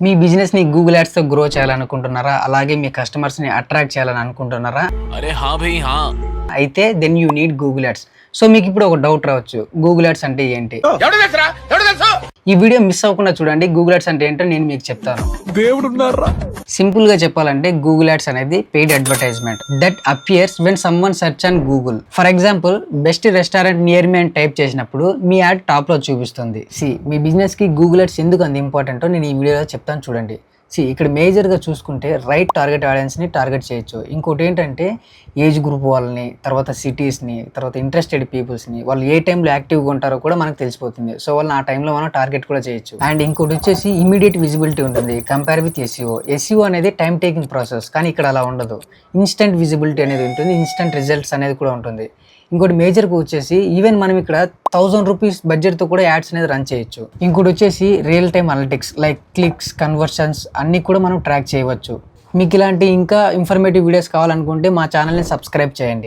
మీ బిజినెస్‌ని Google యాడ్స్‌తో grow చేయాలనుకుంటున్నారా? అలాగే మీ కస్టమర్స్‌ని అట్రాక్ట్ చేయాలని అనుకుంటున్నారా? अरे हाँ भाई हाँ। అయితే then you need Google ads. So మీకిప్పుడు ఒక డౌట్ రావచ్చు. గూగుల్ యాడ్స్ అంటే ఏంటి? ఈ వీడియో మిస్ అవ్వకుండా చూడండి. గూగుల్ యాడ్స్ అంటే ఏంటో నేను మీకు చెప్తాను. దేవుడున్నారా? సింపుల్‌గా చెప్పాలంటే గూగుల్ యాడ్స్ అనేది paid advertisement that appears when someone search on Google. For example best restaurant near మీ అని టైప్ చేసినప్పుడు మీ యాడ్ టాప్‌లో చూపిస్తుంది. మీ బిజినెస్‌కి గూగుల్ యాడ్స్ ఎందుకు అంత ఇంపార్టెంటో నేను ఈ వీడియోలో చెప్తాను చూడండి. ఇక్కడ మేజర్గా చూసుకుంటే రైట్ టార్గెట్ ఆడియన్స్ని టార్గెట్ చేయొచ్చు. ఇంకోటి ఏంటంటే ఏజ్ గ్రూప్ వాళ్ళని, తర్వాత సిటీస్ని, తర్వాత ఇంట్రెస్టెడ్ పీపుల్స్ని, వాళ్ళు ఏ టైంలో యాక్టివ్గా ఉంటారో కూడా మనకు తెలిసిపోతుంది. సో వాళ్ళని ఆ టైంలో మనం టార్గెట్ కూడా చేయొచ్చు. అండ్ ఇంకోటి వచ్చేసి ఇమీడియట్ విజిబిలిటీ ఉంటుంది కంపేర్ విత్ ఎస్ఈఓ. ఎస్ఈఓ అనేది టైం టేకింగ్ ప్రాసెస్, కానీ ఇక్కడ అలా ఉండదు. ఇన్స్టెంట్ విజిబిలిటీ అనేది ఉంటుంది, ఇన్స్టెంట్ రిజల్ట్స్ అనేది కూడా ఉంటుంది. ఇంకోటి మేజర్గా వచ్చేసి ఈవెన్ మనం ఇక్కడ 1000 రూపీస్ బడ్జెట్తో కూడా యాడ్స్ అనేది రన్ చేయొచ్చు. ఇంకోటి వచ్చేసి real time analytics like clicks, conversions అన్నీ కూడా మనం ట్రాక్ చేయవచ్చు. మీకు ఇలాంటి ఇంకా ఇన్ఫర్మేటివ్ వీడియోస్ కావాలనుకుంటే మా ఛానల్ని సబ్స్క్రైబ్ చేయండి.